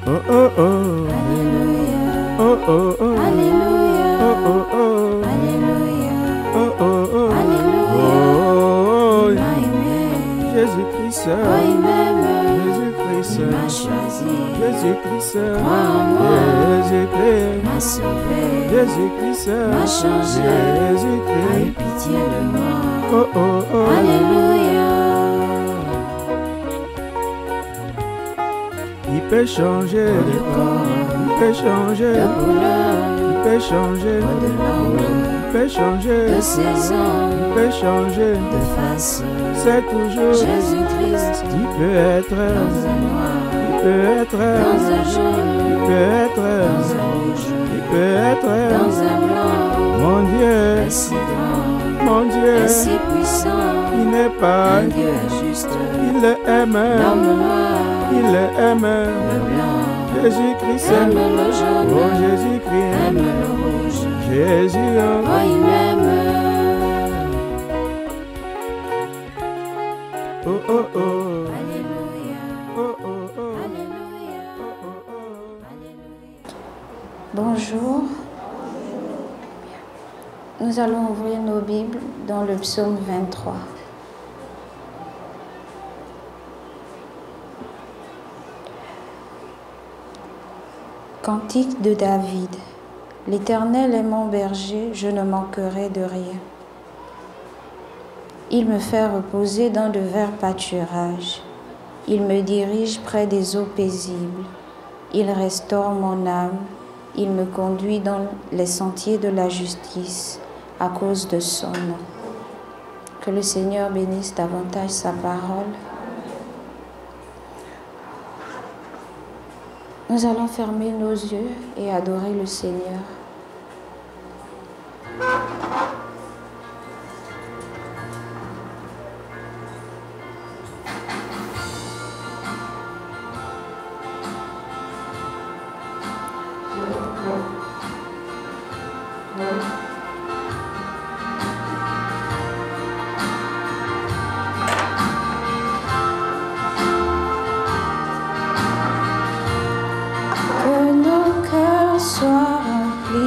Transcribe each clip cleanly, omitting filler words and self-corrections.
Oh oh oh. Alléluia. Oh oh oh. Alléluia. Oh oh oh. Alléluia. Oh oh oh. Alléluia. Oh. Il m'a aimé. Jésus-Christ. Oh, il m'aime. Jésus-Christ. Il m'a choisi. Jésus-Christ. Crois en moi. Jésus-Christ. Il m'a sauvé. Jésus-Christ. M'a changé. A eu Jésus-Christ. pitié de moi. Oh oh oh. Alléluia. Il peut changer De corps, il peut changer de couleur, il peut changer de langue, il peut changer de saison, il peut changer de face. c'est toujours Jésus-Christ il peut être dans un noir, il peut être dans un il jaune, peut être dans un rouge, il peut être dans un blanc. mon Dieu Est si grand, mon Dieu est si puissant. il n'est pas Un Dieu juste, il le aime l'homme noir, il le aime le blanc, Jésus-Christ aime le jaune, oh Jésus-Christ aime le rouge. Jésus Oh, il m'aime. oh oh oh Alléluia. oh oh oh Alléluia. oh oh oh. Bonjour. Nous allons ouvrir nos Bibles dans le psaume 23. Cantique de David. L'Éternel est mon berger, je ne manquerai de rien. Il me fait reposer dans de verts pâturages. Il me dirige près des eaux paisibles. Il restaure mon âme. Il me conduit dans les sentiers de la justice à cause de son nom. Que le Seigneur bénisse davantage sa parole. Nous allons fermer nos yeux et adorer le Seigneur. Que nos cœurs soient remplis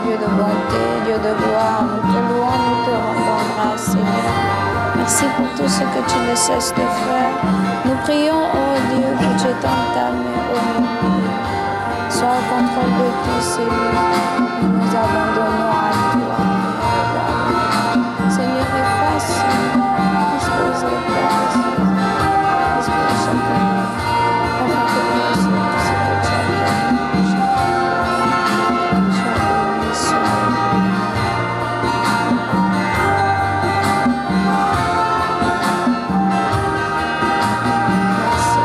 Dieu de bonté, Dieu de gloire, nous te louons, nous te rendons grâce, Seigneur. Merci pour tout ce que tu ne cesses de faire. Nous prions, oh Dieu, que tu étendes ta main au monde. Sois au contrôle de tout, Seigneur. Nous nous abandonnons à toi. Seigneur, efface, dispose les places, dispose chacun. Afin que nous puissions tout ce que tu as permis. Sois béni, sois béni. Merci.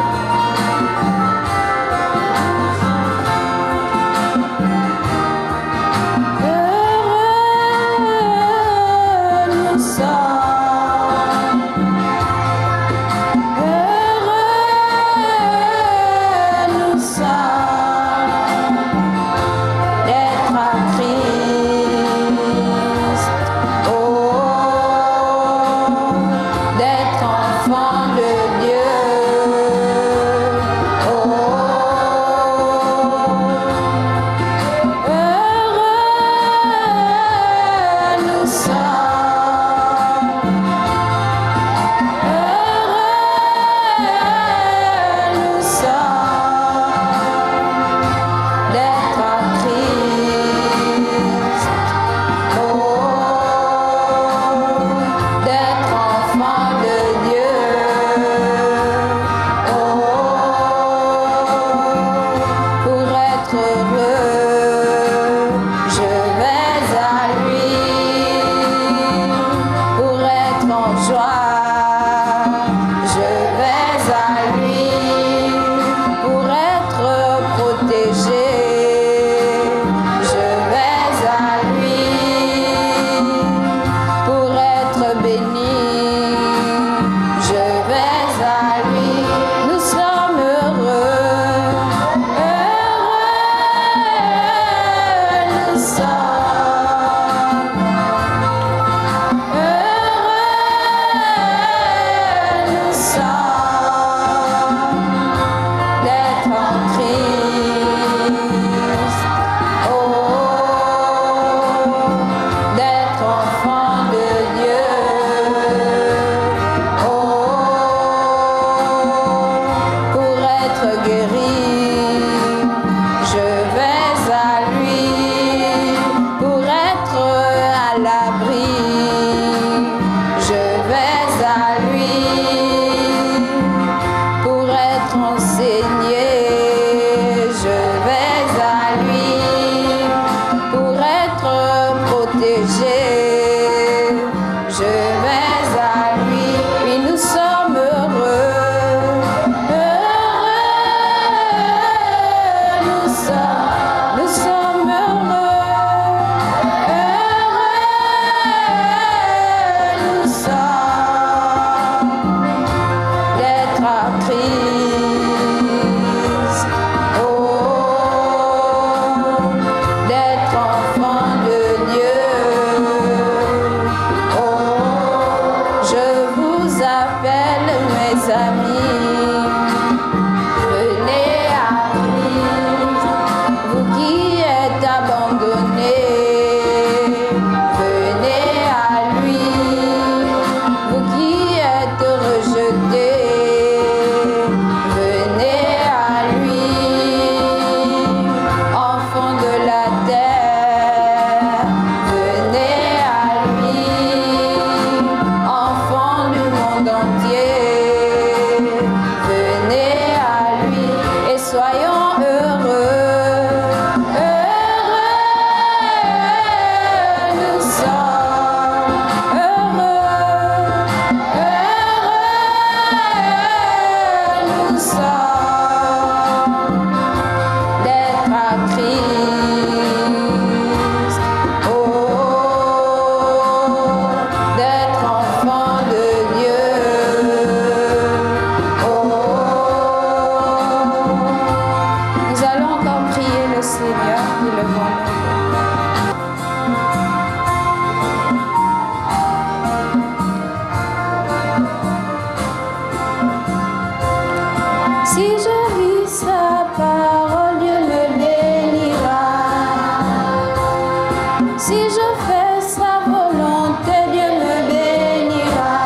Si je fais sa volonté, Dieu me bénira,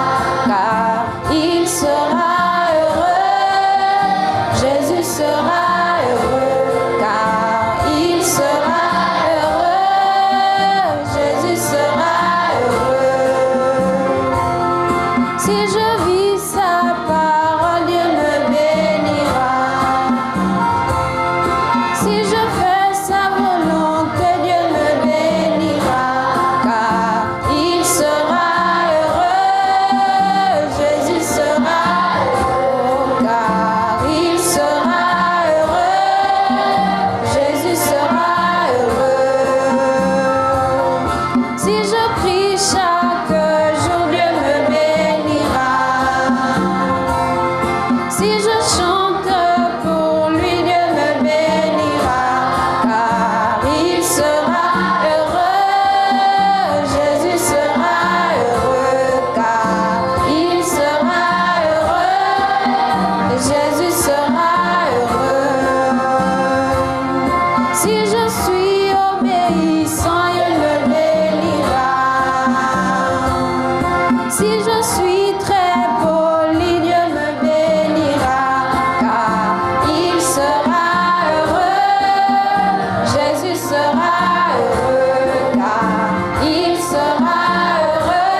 car il sera heureux. Jésus sera heureux, car il sera heureux. Jésus sera heureux. Si je vis sa parole, Dieu me bénira. Si je fais sa volonté, Dieu me bénira, car il sera heureux. Jésus sera heureux, car il sera heureux. Jésus sera heureux. Si je prie chaque jour, Dieu me bénira. Si je chante pour lui, Dieu me bénira, car il sera heureux. Jésus sera heureux, car il sera heureux. Jésus sera heureux. Si je suis obéissant, il me bénira. Si je suis très poli, Dieu me bénira, car il sera heureux. Jésus sera heureux, car il sera heureux.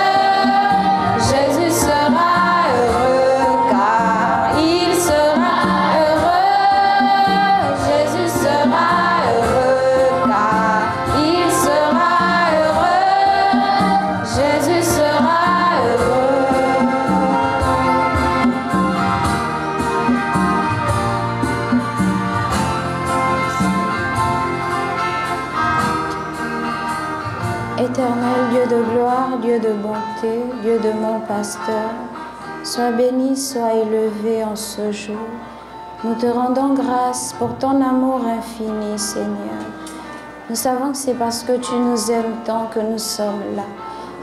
Jésus sera heureux, car il sera heureux. Jésus sera heureux, car il sera heureux. Jésus sera heureux. Éternel Dieu de gloire, Dieu de bonté, Dieu de mon pasteur, sois béni, sois élevé en ce jour. Nous te rendons grâce pour ton amour infini, Seigneur. Nous savons que c'est parce que tu nous aimes tant que nous sommes là.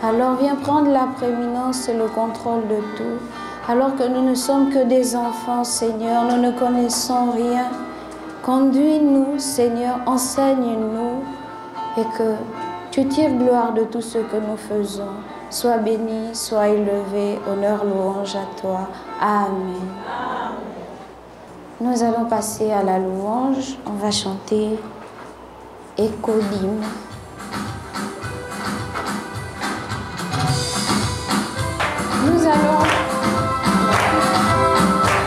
Alors viens prendre la prééminence et le contrôle de tout. Alors que nous ne sommes que des enfants, Seigneur, nous ne connaissons rien. Conduis-nous, Seigneur, enseigne-nous et que tu tires gloire de tout ce que nous faisons. Sois béni, sois élevé, honneur, louange à toi. Amen. Nous allons passer à la louange. On va chanter Écodyme.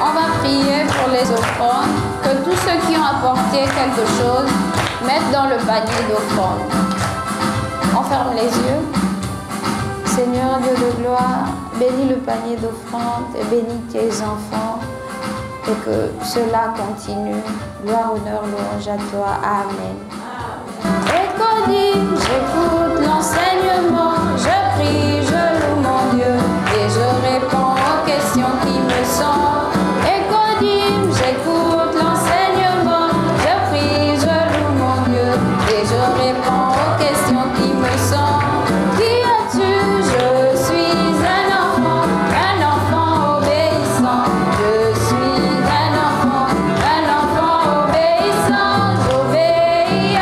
On va prier pour les offrandes, que tous ceux qui ont apporté quelque chose mettent dans le panier d'offrandes. On ferme les yeux. Seigneur Dieu de gloire, bénis le panier d'offrandes et bénis tes enfants et que cela continue. Gloire, honneur, louange à toi. Amen. Écodyme, j'écoute l'enseignement, je prie, je loue mon Dieu et je réponds aux questions qui me sont. Écodyme, j'écoute l'enseignement, je prie, je loue mon Dieu et je réponds aux questions qui me sont. Qui es-tu? Je suis un enfant obéissant. Je suis un enfant obéissant. J'obéis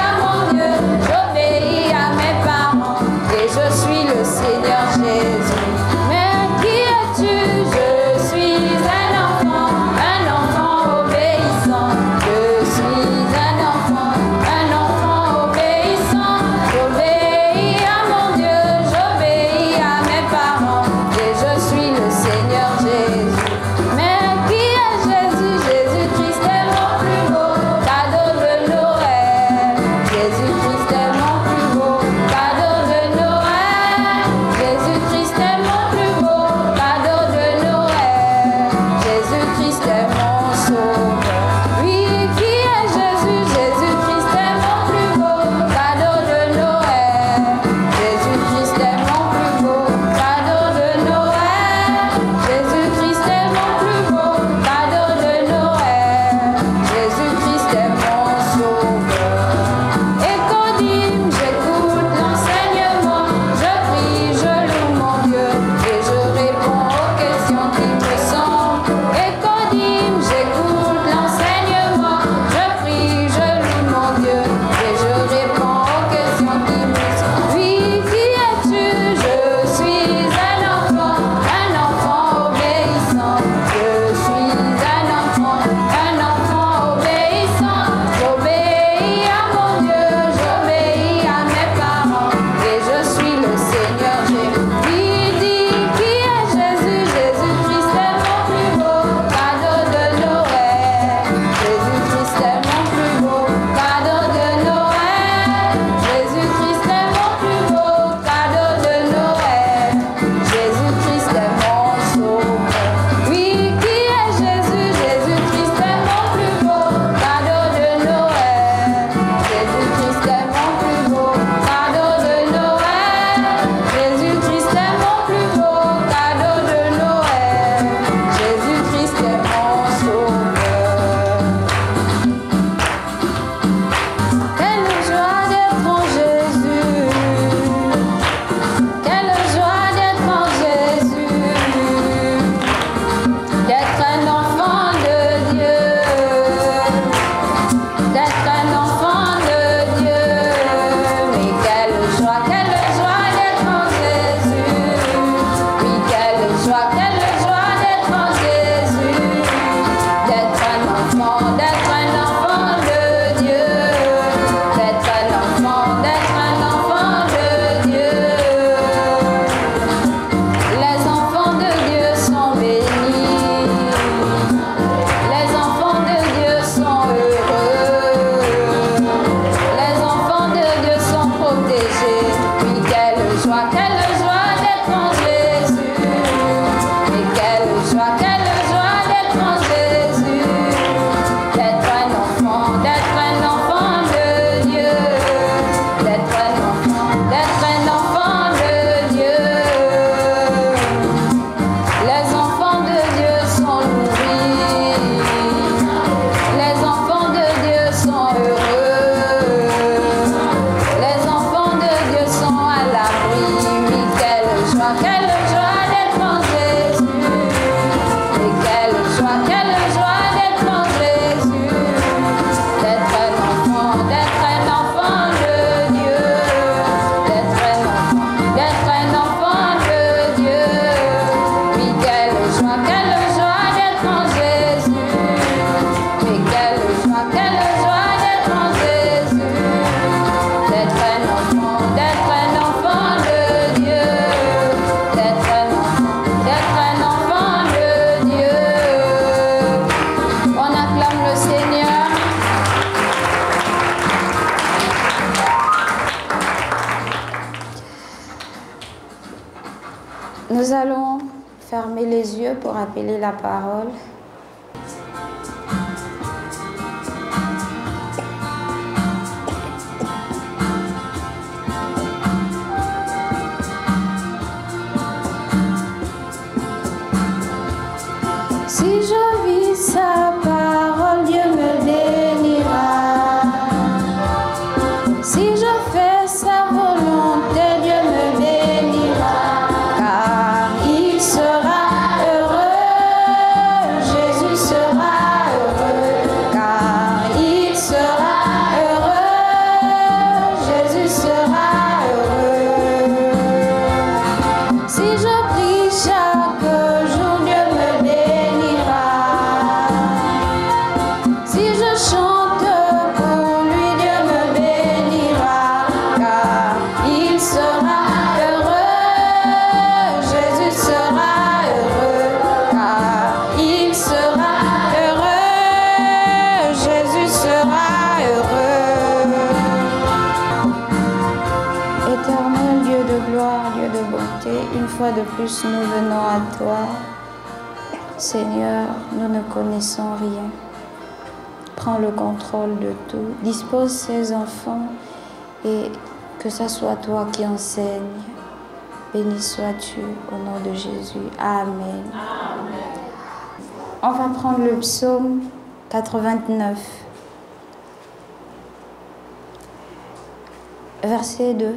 Nous allons fermer les yeux pour appeler la parole. Si je vis sa parole, Dieu me bénira. Si je fais sa volonté, Dieu me bénira. Car il sera heureux, Jésus sera heureux. Car il sera heureux, Jésus sera heureux. Si je prie chaque jour, Dieu me bénira. Si je chante pour lui, Dieu me bénira. Car il sera heureux, Jésus sera heureux. Car il sera heureux, Jésus sera heureux. Éternel Dieu de gloire, Dieu de bonté, une fois de plus nous venons à toi. Seigneur, nous ne connaissons rien. Prends le contrôle de tout. Dispose ces enfants et que ce soit toi qui enseignes. Béni sois-tu au nom de Jésus. Amen. On va prendre le psaume 89. Verset 2.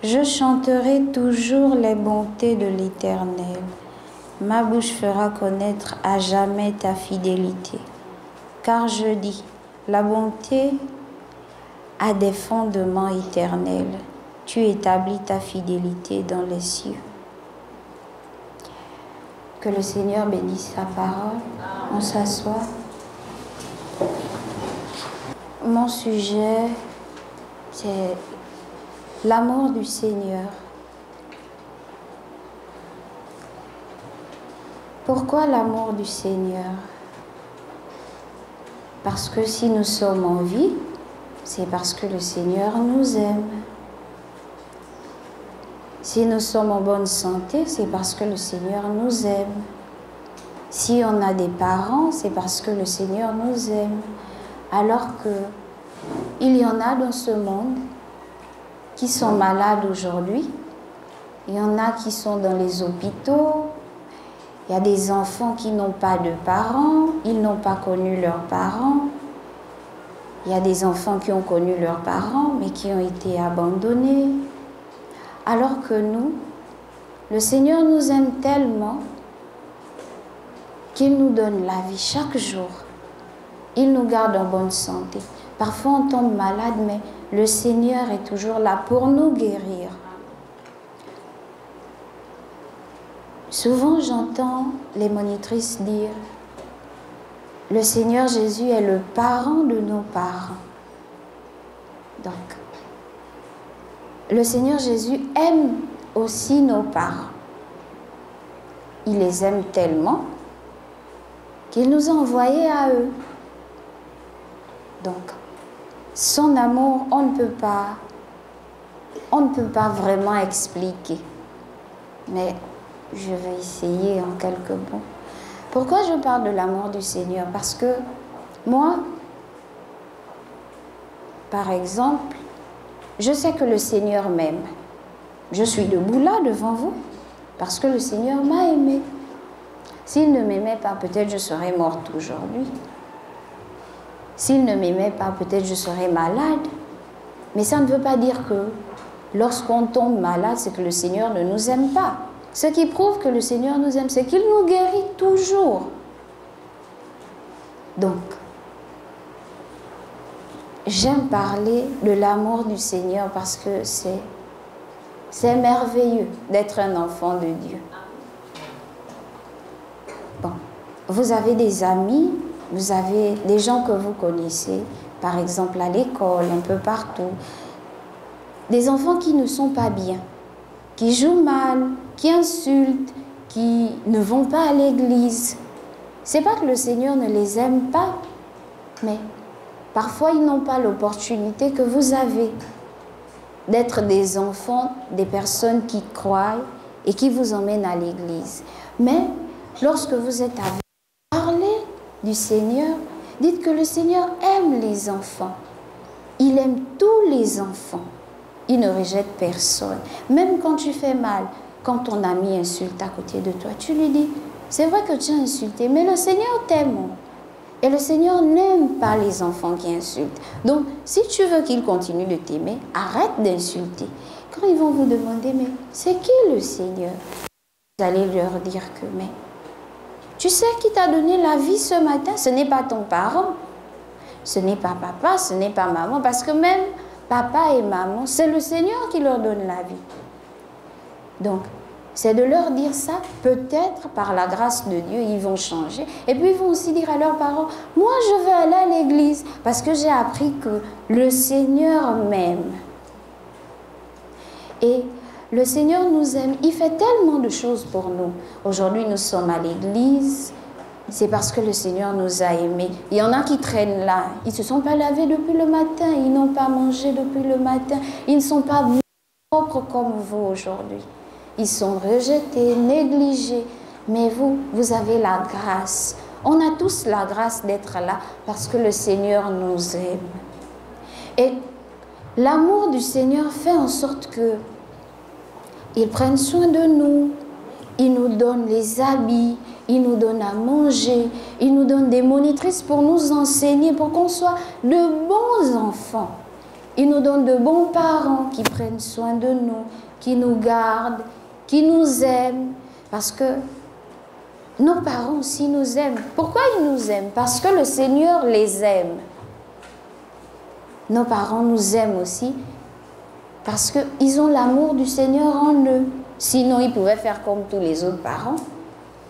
Je chanterai toujours les bontés de l'Éternel. Ma bouche fera connaître à jamais ta fidélité. Car je dis, la bonté a des fondements éternels. Tu établis ta fidélité dans les cieux. Que le Seigneur bénisse sa parole. On s'assoit. Mon sujet, c'est l'amour du Seigneur. Pourquoi l'amour du Seigneur? Parce que si nous sommes en vie, c'est parce que le Seigneur nous aime. Si nous sommes en bonne santé, c'est parce que le Seigneur nous aime. Si on a des parents, c'est parce que le Seigneur nous aime. Alors que il y en a dans ce monde qui sont malades aujourd'hui. Il y en a qui sont dans les hôpitaux. Il y a des enfants qui n'ont pas de parents. Ils n'ont pas connu leurs parents. Il y a des enfants qui ont connu leurs parents, mais qui ont été abandonnés. Alors que nous, le Seigneur nous aime tellement qu'il nous donne la vie chaque jour. Il nous garde en bonne santé. Parfois, on tombe malade, mais le Seigneur est toujours là pour nous guérir. Souvent, j'entends les monitrices dire « Le Seigneur Jésus est le parent de nos parents. » Donc, le Seigneur Jésus aime aussi nos parents. Il les aime tellement qu'il nous a envoyés à eux. Donc, son amour, on ne peut pas vraiment expliquer. Mais je vais essayer en quelques mots. Pourquoi je parle de l'amour du Seigneur? Parce que moi, par exemple, je sais que le Seigneur m'aime. Je suis debout là devant vous parce que le Seigneur m'a aimé. S'il ne m'aimait pas, peut-être je serais morte aujourd'hui. S'il ne m'aimait pas, peut-être je serais malade. Mais ça ne veut pas dire que lorsqu'on tombe malade, c'est que le Seigneur ne nous aime pas. Ce qui prouve que le Seigneur nous aime, c'est qu'il nous guérit toujours. Donc, j'aime parler de l'amour du Seigneur parce que c'est merveilleux d'être un enfant de Dieu. Bon, vous avez des amis, vous avez des gens que vous connaissez, par exemple à l'école, un peu partout. Des enfants qui ne sont pas bien, qui jouent mal, qui insultent, qui ne vont pas à l'église. C'est pas que le Seigneur ne les aime pas, mais parfois ils n'ont pas l'opportunité que vous avez. d'être des enfants, des personnes qui croient et qui vous emmènent à l'église. Mais lorsque vous êtes avec, parlez du Seigneur, dites que le Seigneur aime les enfants. Il aime tous les enfants. Il ne rejette personne. Même quand tu fais mal, quand ton ami insulte à côté de toi, tu lui dis, c'est vrai que tu as insulté, mais le Seigneur t'aime. Et le Seigneur n'aime pas les enfants qui insultent. Donc, si tu veux qu'il continue de t'aimer, arrête d'insulter. Quand ils vont vous demander, mais c'est qui le Seigneur? Vous allez leur dire que, mais tu sais qui t'a donné la vie ce matin? Ce n'est pas ton parent. Ce n'est pas papa, ce n'est pas maman. Parce que même papa et maman, c'est le Seigneur qui leur donne la vie. Donc, c'est de leur dire ça, peut-être par la grâce de Dieu, ils vont changer. Et puis ils vont aussi dire à leurs parents, moi je veux aller à l'église parce que j'ai appris que le Seigneur m'aime. Et le Seigneur nous aime, il fait tellement de choses pour nous. Aujourd'hui nous sommes à l'église, c'est parce que le Seigneur nous a aimés. Il y en a qui traînent là, ils ne se sont pas lavés depuis le matin, ils n'ont pas mangé depuis le matin, ils ne sont pas propres comme vous aujourd'hui. Ils sont rejetés, négligés. Mais vous, vous avez la grâce. On a tous la grâce d'être là parce que le Seigneur nous aime. Et l'amour du Seigneur fait en sorte que il prenne soin de nous. Il nous donne les habits, il nous donne à manger, il nous donne des monitrices pour nous enseigner, pour qu'on soit de bons enfants. Il nous donne de bons parents qui prennent soin de nous, qui nous gardent, qui nous aiment, parce que nos parents aussi nous aiment. Pourquoi ils nous aiment? Parce que le Seigneur les aime. Nos parents nous aiment aussi, parce qu'ils ont l'amour du Seigneur en eux. Sinon, ils pouvaient faire comme tous les autres parents,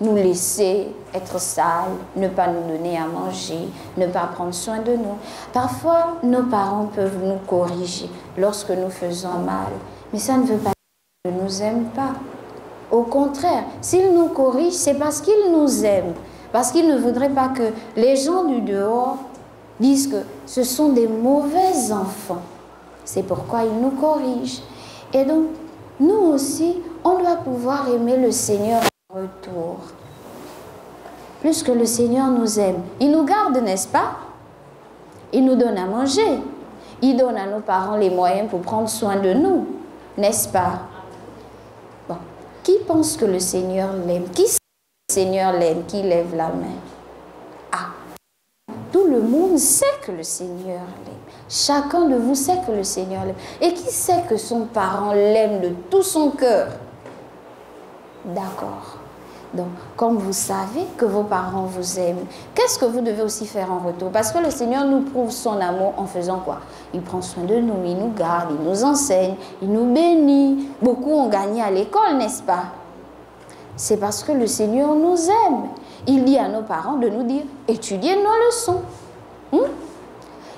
nous laisser être sales, ne pas nous donner à manger, ne pas prendre soin de nous. Parfois, nos parents peuvent nous corriger lorsque nous faisons mal, mais ça ne veut pas dire qu'ils ne nous aiment pas. Au contraire, s'ils nous corrigent, c'est parce qu'ils nous aiment, parce qu'ils ne voudraient pas que les gens du dehors disent que ce sont des mauvais enfants. C'est pourquoi ils nous corrigent. Et donc, nous aussi, on doit pouvoir aimer le Seigneur en retour. Plus que le Seigneur nous aime, il nous garde, n'est-ce pas? Il nous donne à manger. Il donne à nos parents les moyens pour prendre soin de nous, n'est-ce pas? Bon. Qui pense que le Seigneur l'aime? Qui sait que le Seigneur l'aime? Qui lève la main? Ah! Tout le monde sait que le Seigneur l'aime. Chacun de vous sait que le Seigneur l'aime. Et qui sait que son parent l'aime de tout son cœur? D'accord. Donc, comme vous savez que vos parents vous aiment, qu'est-ce que vous devez aussi faire en retour? Parce que le Seigneur nous prouve son amour en faisant quoi? Il prend soin de nous, il nous garde, il nous enseigne, il nous bénit. Beaucoup ont gagné à l'école, n'est-ce pas? C'est parce que le Seigneur nous aime. Il dit à nos parents de nous dire, étudiez nos leçons.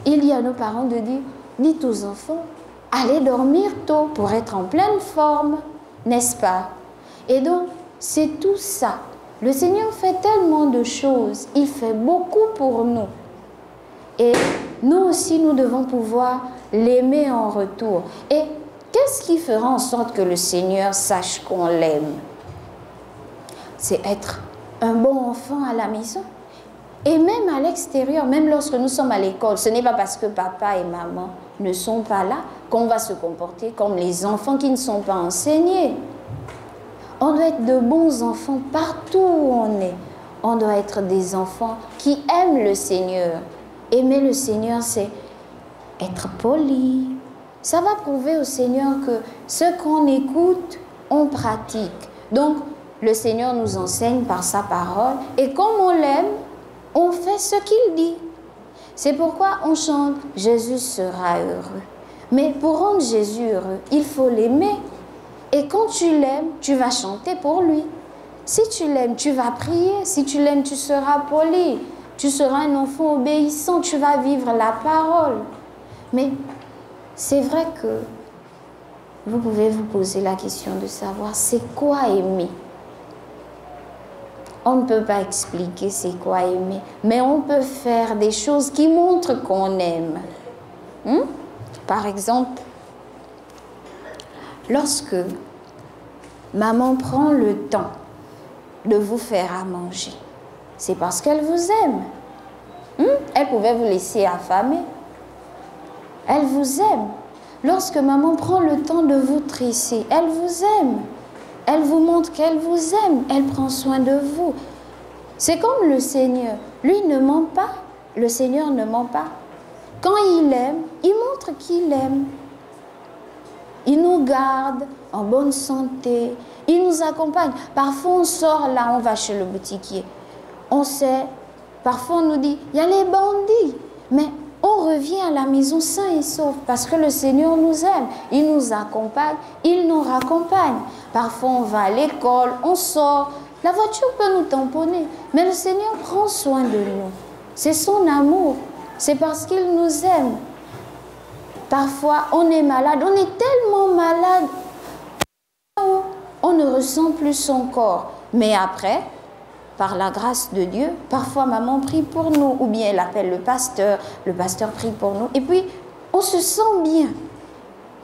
Il dit à nos parents de dire, dites aux enfants, allez dormir tôt pour être en pleine forme, n'est-ce pas? Et donc, c'est tout ça. Le Seigneur fait tellement de choses. Il fait beaucoup pour nous. Et nous aussi, nous devons pouvoir l'aimer en retour. Et qu'est-ce qui fera en sorte que le Seigneur sache qu'on l'aime? C'est être un bon enfant à la maison. Et même à l'extérieur, même lorsque nous sommes à l'école, ce n'est pas parce que papa et maman ne sont pas là qu'on va se comporter comme les enfants qui ne sont pas enseignés. On doit être de bons enfants partout où on est. On doit être des enfants qui aiment le Seigneur. Aimer le Seigneur, c'est être poli. Ça va prouver au Seigneur que ce qu'on écoute, on pratique. Donc, le Seigneur nous enseigne par sa parole. Et comme on l'aime, on fait ce qu'il dit. C'est pourquoi on chante « Jésus sera heureux ». Mais pour rendre Jésus heureux, il faut l'aimer. Et quand tu l'aimes, tu vas chanter pour lui. Si tu l'aimes, tu vas prier. Si tu l'aimes, tu seras poli. Tu seras un enfant obéissant. Tu vas vivre la parole. Mais c'est vrai que vous pouvez vous poser la question de savoir c'est quoi aimer. On ne peut pas expliquer c'est quoi aimer. Mais on peut faire des choses qui montrent qu'on aime. Par exemple, lorsque maman prend le temps de vous faire à manger, c'est parce qu'elle vous aime. Elle pouvait vous laisser affamer. Elle vous aime. Lorsque maman prend le temps de vous tresser, elle vous aime. Elle vous montre qu'elle vous aime. Elle prend soin de vous. C'est comme le Seigneur. Lui ne ment pas. Le Seigneur ne ment pas. Quand il aime, il montre qu'il aime. Il nous garde en bonne santé. Il nous accompagne. Parfois, on sort là, on va chez le boutiquier. On sait, parfois on nous dit, il y a les bandits. Mais on revient à la maison sain et sauf parce que le Seigneur nous aime. Il nous accompagne, il nous raccompagne. Parfois, on va à l'école, on sort. La voiture peut nous tamponner. Mais le Seigneur prend soin de nous. C'est son amour. C'est parce qu'il nous aime. Parfois, on est malade. On est tellement malade. On ne ressent plus son corps. Mais après, par la grâce de Dieu, parfois maman prie pour nous. Ou bien elle appelle le pasteur prie pour nous. Et puis, on se sent bien.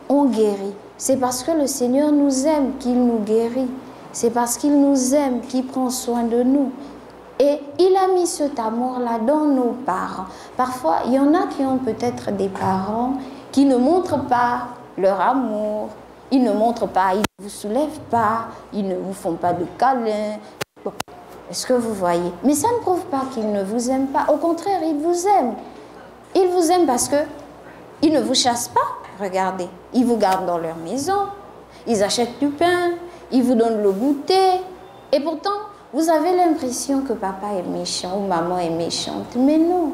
On guérit. C'est parce que le Seigneur nous aime qu'il nous guérit. C'est parce qu'il nous aime qu'il prend soin de nous. Et il a mis cet amour-là dans nos parents. Parfois, il y en a qui ont peut-être des parents qui ne montrent pas leur amour. Ils ne montrent pas, ils ne vous soulèvent pas, ils ne vous font pas de câlins. Bon, est-ce que vous voyez? Mais ça ne prouve pas qu'ils ne vous aiment pas. Au contraire, ils vous aiment. Ils vous aiment parce qu'ils ne vous chassent pas. Regardez, ils vous gardent dans leur maison. Ils achètent du pain, ils vous donnent le goûter. Et pourtant, vous avez l'impression que papa est méchant ou maman est méchante. Mais non,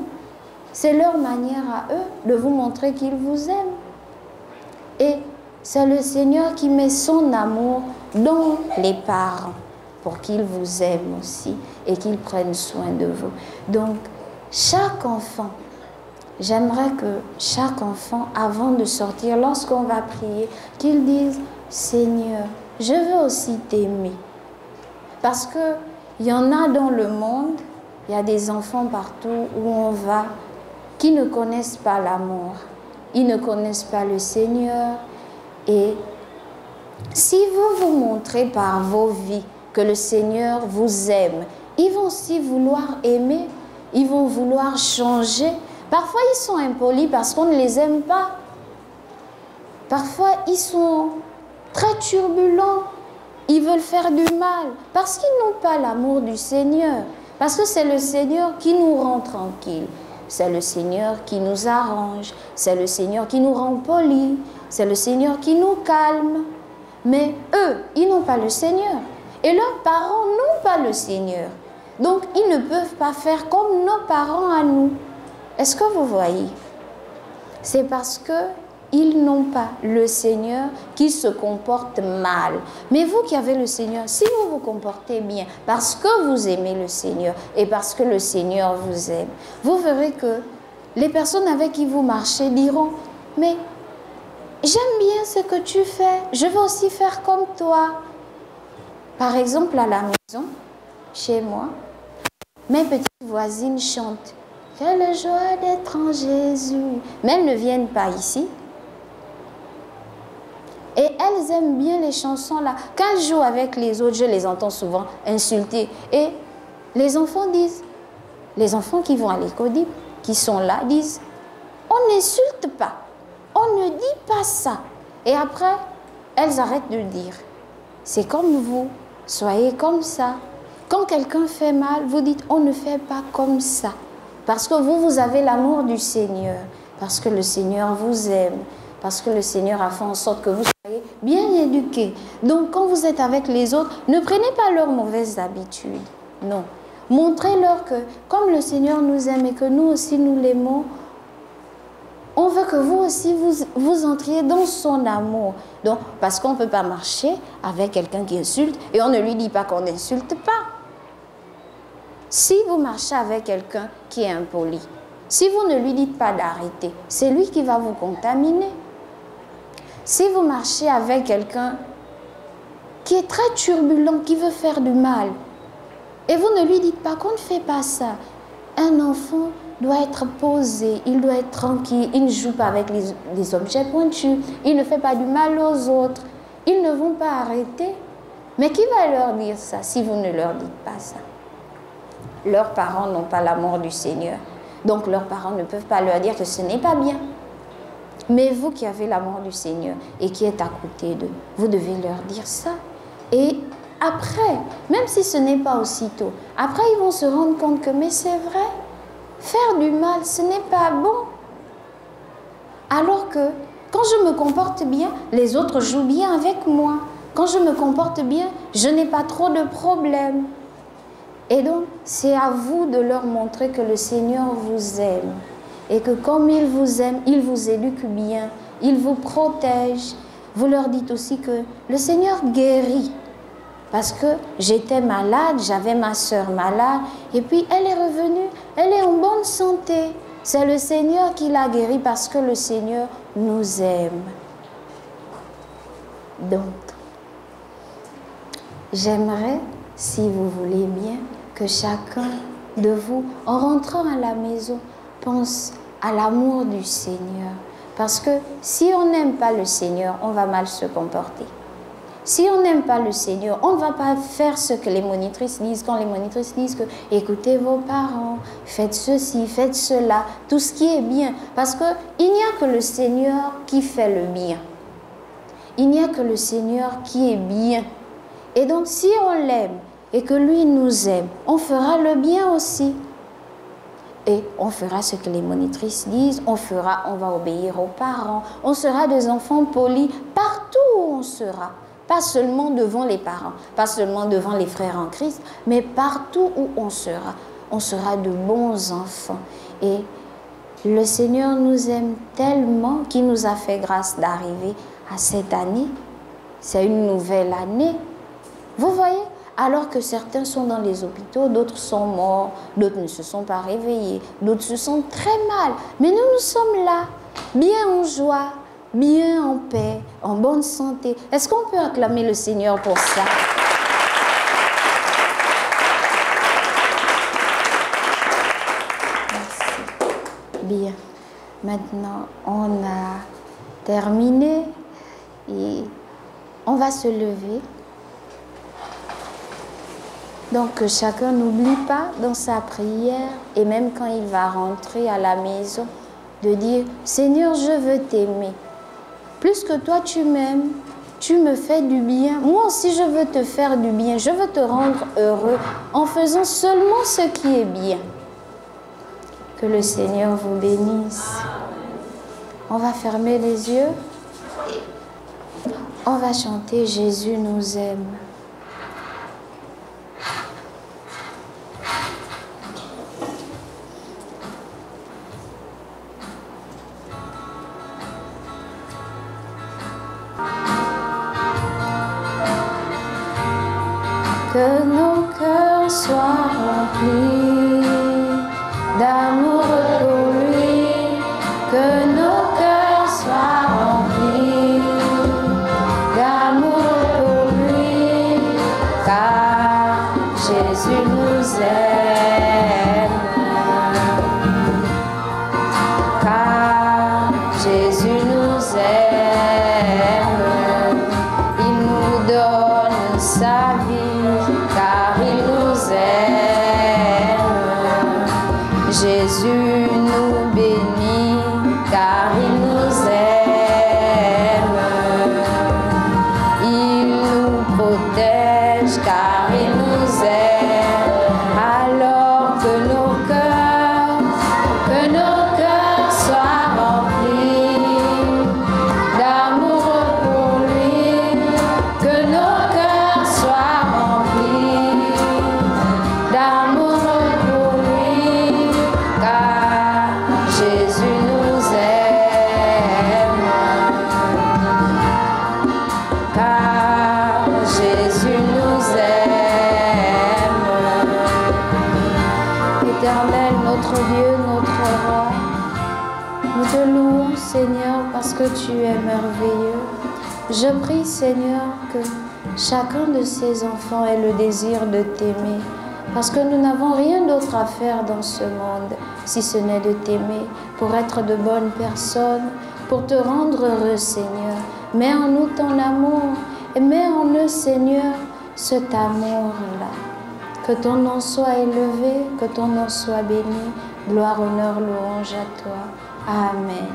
c'est leur manière à eux de vous montrer qu'ils vous aiment. Et c'est le Seigneur qui met son amour dans les parents pour qu'ils vous aiment aussi et qu'ils prennent soin de vous. Donc, chaque enfant, j'aimerais que chaque enfant, avant de sortir, lorsqu'on va prier, qu'il dise « Seigneur, je veux aussi t'aimer ». Parce qu'il y en a dans le monde, il y a des enfants partout où on va qui ne connaissent pas l'amour. Ils ne connaissent pas le Seigneur. Et si vous vous montrez par vos vies que le Seigneur vous aime, ils vont aussi vouloir aimer, ils vont vouloir changer. Parfois, ils sont impolis parce qu'on ne les aime pas. Parfois, ils sont très turbulents. Ils veulent faire du mal parce qu'ils n'ont pas l'amour du Seigneur. Parce que c'est le Seigneur qui nous rend tranquilles. C'est le Seigneur qui nous arrange. C'est le Seigneur qui nous rend polis. C'est le Seigneur qui nous calme. Mais eux, ils n'ont pas le Seigneur. Et leurs parents n'ont pas le Seigneur. Donc, ils ne peuvent pas faire comme nos parents à nous. Est-ce que vous voyez? C'est parce qu'ils n'ont pas le Seigneur qui se comporte mal. Mais vous qui avez le Seigneur, si vous vous comportez bien, parce que vous aimez le Seigneur et parce que le Seigneur vous aime, vous verrez que les personnes avec qui vous marchez diront « Mais j'aime bien ce que tu fais, je veux aussi faire comme toi. » Par exemple, à la maison, chez moi, mes petites voisines chantent « Quelle joie d'être en Jésus !» Mais elles ne viennent pas ici. Et elles aiment bien les chansons là. Quand elles jouent avec les autres, je les entends souvent insulter. Et les enfants disent, les enfants qui vont à l'école, qui sont là, disent, on n'insulte pas, on ne dit pas ça. Et après, elles arrêtent de dire, c'est comme vous, soyez comme ça. Quand quelqu'un fait mal, vous dites, on ne fait pas comme ça. Parce que vous avez l'amour du Seigneur, parce que le Seigneur vous aime. Parce que le Seigneur a fait en sorte que vous soyez bien éduqués. Donc, quand vous êtes avec les autres, ne prenez pas leurs mauvaises habitudes. Non. Montrez-leur que, comme le Seigneur nous aime et que nous aussi nous l'aimons, on veut que vous aussi vous entriez dans son amour. Donc, parce qu'on ne peut pas marcher avec quelqu'un qui insulte et on ne lui dit pas qu'on n'insulte pas. Si vous marchez avec quelqu'un qui est impoli, si vous ne lui dites pas d'arrêter, c'est lui qui va vous contaminer. Si vous marchez avec quelqu'un qui est très turbulent, qui veut faire du mal, et vous ne lui dites pas qu'on ne fait pas ça, un enfant doit être posé, il doit être tranquille, il ne joue pas avec les objets pointus, il ne fait pas du mal aux autres. ils ne vont pas arrêter. Mais qui va leur dire ça si vous ne leur dites pas ça? Leurs parents n'ont pas l'amour du Seigneur. Donc leurs parents ne peuvent pas leur dire que ce n'est pas bien. Mais vous qui avez l'amour du Seigneur et qui êtes à côté d'eux, vous devez leur dire ça. Et après, même si ce n'est pas aussitôt, après ils vont se rendre compte que mais c'est vrai, faire du mal, ce n'est pas bon. Alors que quand je me comporte bien, les autres jouent bien avec moi. Quand je me comporte bien, je n'ai pas trop de problèmes. Et donc, c'est à vous de leur montrer que le Seigneur vous aime. Et que comme il vous aime, il vous éduque bien, il vous protège. Vous leur dites aussi que le Seigneur guérit. Parce que j'étais malade, j'avais ma sœur malade, et puis elle est revenue, elle est en bonne santé. C'est le Seigneur qui l'a guérie parce que le Seigneur nous aime. Donc, j'aimerais, si vous voulez bien, que chacun de vous, en rentrant à la maison, pense à l'amour du Seigneur. Parce que si on n'aime pas le Seigneur, on va mal se comporter. Si on n'aime pas le Seigneur, on ne va pas faire ce que les monitrices disent. Quand les monitrices disent que écoutez vos parents, faites ceci, faites cela, tout ce qui est bien. Parce qu'il n'y a que le Seigneur qui fait le bien. Il n'y a que le Seigneur qui est bien. Et donc si on l'aime et que lui nous aime, on fera le bien aussi. Et on fera ce que les monitrices disent, on va obéir aux parents, on sera des enfants polis partout où on sera. Pas seulement devant les parents, pas seulement devant les frères en Christ, mais partout où on sera de bons enfants. Et le Seigneur nous aime tellement qu'il nous a fait grâce d'arriver à cette année. C'est une nouvelle année. Vous voyez? Alors que certains sont dans les hôpitaux, d'autres sont morts, d'autres ne se sont pas réveillés, d'autres se sentent très mal. Mais nous sommes là, bien en joie, bien en paix, en bonne santé. Est-ce qu'on peut acclamer le Seigneur pour ça? Merci. Bien. Maintenant, on a terminé et on va se lever. Donc, que chacun n'oublie pas dans sa prière et même quand il va rentrer à la maison, de dire « Seigneur, je veux t'aimer. Plus que toi, tu m'aimes, tu me fais du bien. Moi aussi, je veux te faire du bien. Je veux te rendre heureux en faisant seulement ce qui est bien. » Que le Seigneur vous bénisse. On va fermer les yeux. On va chanter « Jésus nous aime ». Que nos cœurs soient remplis d'amour pour lui, que nos cœurs soient remplis d'amour pour lui, car Jésus nous aime, car Jésus nous aime, il nous donne sa vie, car il nous aime. Jésus nous bénit, car il nous aime. Il nous protège, car il nous aime. Alors que nos cœurs soient remplis d'amour pour lui, que nos cœurs soient remplis d'amour pour lui, car Jésus nous aime, car Jésus nous aime. Éternel, notre Dieu, notre roi, nous te louons, Seigneur, parce que tu es merveilleux. Je prie, Seigneur, que chacun de ces enfants ait le désir de t'aimer, parce que nous n'avons rien d'autre à faire dans ce monde, si ce n'est de t'aimer, pour être de bonnes personnes, pour te rendre heureux, Seigneur. Mets en nous ton amour et mets en eux, Seigneur, cet amour-là. Que ton nom soit élevé, que ton nom soit béni. Gloire, honneur, louange à toi. Amen.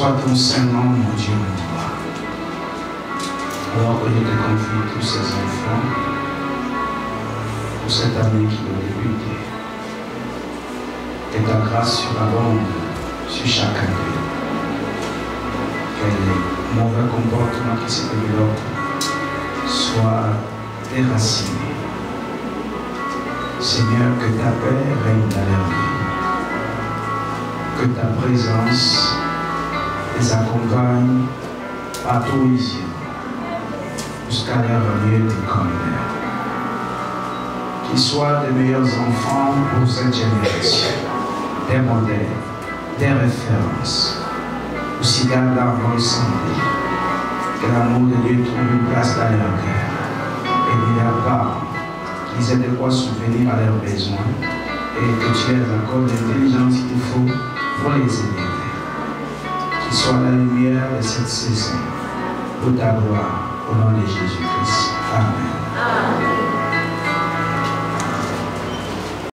soit ton Saint-Nom, mon Dieu, mon roi. Alors que je te confie tous ces enfants pour cette année qui doit débuter. Que ta grâce surabonde sur chacun d'eux. Que les mauvais comportements qui se développent soient déracinés. Seigneur, que ta paix règne dans leur vie. Que ta présence les accompagne partout où ils iront, jusqu'à leur lieu d'école. Qu'ils soient des meilleurs enfants pour cette génération, des modèles, des références, aussi gardent leur bonne santé, que l'amour de Dieu trouve une place dans leur cœur, et de leur part, qu'ils aient de quoi subvenir à leurs besoins, et que tu les accordes l'intelligence qu'il faut pour les aider. Qu'ils soient la lumière de cette saison, pour ta gloire, au nom de Jésus-Christ. Amen.